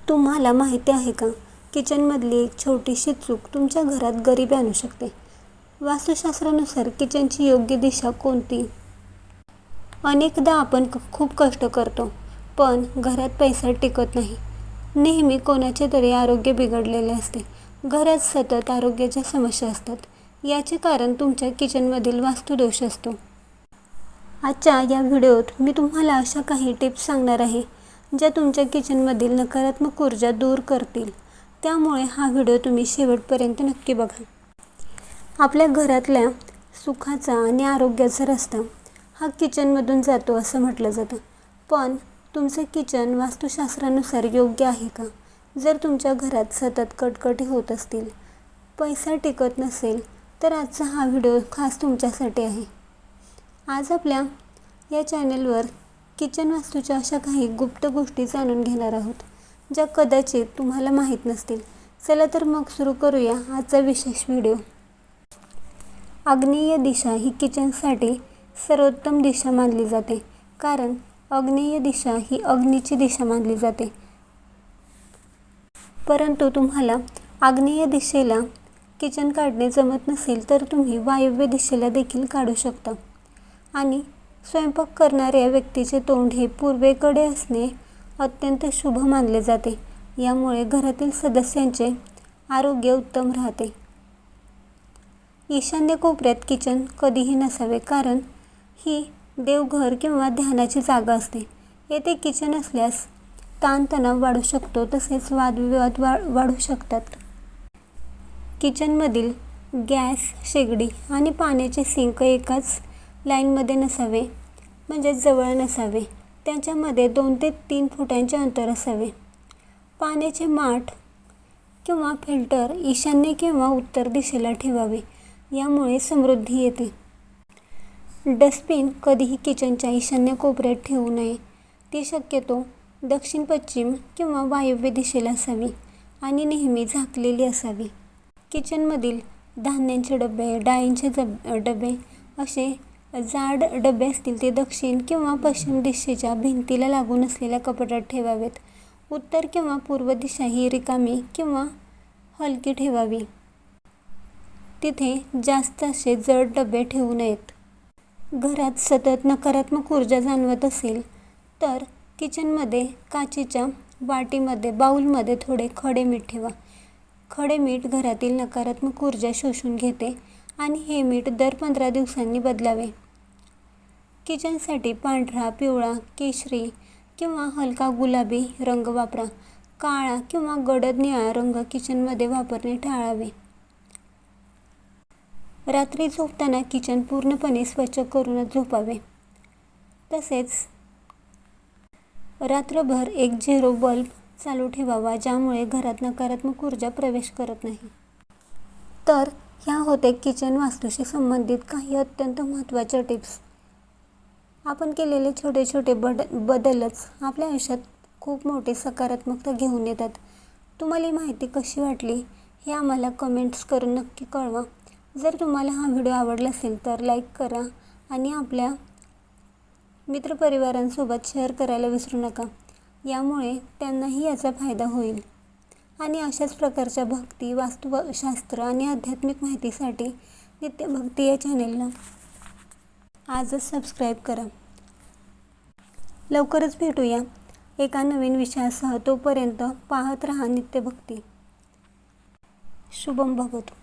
तुम्हाला माहिती आहे का, किचनमधली एक छोटीशी चूक तुमच्या घरात गरिबी आणू शकते. वास्तुशास्त्रानुसार किचनची योग्य दिशा कोणती? अनेकदा आपण खूप कष्ट करतो, पण घरात पैसा टिकत नाही. नेहमी कोणाचे तरी आरोग्य बिघडलेले असते. घरात सतत आरोग्याच्या समस्या असतात. याचे कारण तुमच्या किचनमधील वास्तुदोष असतो. आजच्या या व्हिडिओत मी तुम्हाला अशा काही टिप्स सांगणार आहे, ज्या तुमच्या किचनमधील नकारात्मक ऊर्जा दूर करतील. त्यामुळे हा व्हिडिओ तुम्ही शेवटपर्यंत नक्की बघा. आपल्या घरातल्या सुखाचा आणि आरोग्याचा रस्ता हा किचनमधून जातो असं म्हटलं जातं. पण तुमचं किचन वास्तुशास्त्रानुसार योग्य आहे का? जर तुमच्या घरात सतत कटकटी होत असतील, पैसा टिकत नसेल, तर आजचा हा व्हिडिओ खास तुमच्यासाठी आहे. आज आपल्या या चॅनलवर किचन वास्तूच्या अशा काही गुप्त गोष्टी जाणून घेणार आहोत, ज्या कदाचित तुम्हाला माहीत नसतील. चला तर मग सुरू करूया आजचा विशेष व्हिडिओ. आग्नेय दिशा ही किचनसाठी सर्वोत्तम दिशा मानली जाते, कारण आग्नेय दिशा ही अग्नीची दिशा मानली जाते. परंतु तुम्हाला आग्नेय दिशेला किचन काढणे जमत नसेल, तर तुम्ही वायव्य दिशेला देखील काढू शकता. आणि स्वयंपाक करणाऱ्या व्यक्तीचे तोंड हे पूर्वेकडे असणे अत्यंत शुभ मानले जाते. यामुळे घरातील सदस्यांचे आरोग्य उत्तम राहते. ईशान्य कोपऱ्यात किचन कधीही नसावे, कारण ही देवघर किंवा ध्यानाची जागा असते. येथे किचन असल्यास ताणतणाव वाढू शकतो, तसेच वादविवाद वाढू शकतात. किचनमधील गॅस, शेगडी आणि पाण्याचे सिंक एकाच लाईनमध्ये नसावे, म्हणजे जवळ नसावे. त्यांच्यामध्ये 2 ते 3 फुटांचे अंतर असावे. पाण्याचे माठ किंवा फिल्टर ईशान्य किंवा उत्तर दिशेला ठेवावे, यामुळे समृद्धी येते. डस्टबिन कधीही किचनच्या ईशान्य कोपऱ्यात ठेवू नये. ती शक्यतो दक्षिण, पश्चिम किंवा वायव्य दिशेला असावी आणि नेहमी झाकलेली असावी. किचनमधील धान्यांचे डबे, डाळींचे डबे असे जाड डबे असतील ते दक्षिण किंवा पश्चिम दिशेच्या भिंतीला लागून असलेल्या कपाटात ठेवावेत. उत्तर किंवा पूर्व दिशा ही रिकामी किंवा हलकी ठेवावी. तिथे जास्त असे जड डबे ठेवू नयेत. घरात सतत नकारात्मक ऊर्जा जाणवत असेल, तर किचनमध्ये काचेच्या वाटीमध्ये, बाउलमध्ये थोडे खडे मीठ ठेवा. खडे मीठ घरातील नकारात्मक ऊर्जा शोषून घेते आणि हे मीठ दर 15 दिवसांनी बदलावे. किचनसाठी पांढरा, पिवळा, केशरी किंवा हलका गुलाबी रंग वापरा. काळा किंवा गडद निळा रंग किचनमध्ये वापरणे टाळावे. रात्री झोपताना किचन पूर्णपणे स्वच्छ करूनच झोपावे. तसेच रात्रभर एक झिरो बल्ब चालू ठेवावा, ज्यामुळे घरात नकारात्मक ऊर्जा प्रवेश करत नाही. तर ह्या होते किचन वास्तूशी संबंधित काही अत्यंत महत्त्वाच्या टिप्स. आपण केलेले छोटे छोटे बदलच आपल्या आयुष्यात खूप मोठी सकारात्मकता घेऊन येतात. तुम्हाला ही माहिती कशी वाटली हे आम्हाला कमेंट्स करून नक्की कळवा. जर तुम्हाला हा व्हिडिओ आवडला असेल तर लाईक करा आणि आपल्या मित्रपरिवारांसोबत शेअर करायला विसरू नका. यामुळे त्यांनाही याचा फायदा होईल. आणि अशाच प्रकारच्या भक्ती, वास्तुशास्त्र आणि आध्यात्मिक माहितीसाठी नित्यभक्ती या चॅनेलला आजच सबस्क्राईब करा. लवकरच भेटूया एका नवीन विषयासह. तोपर्यंत पाहत रहा नित्यभक्ती. शुभम भवतु.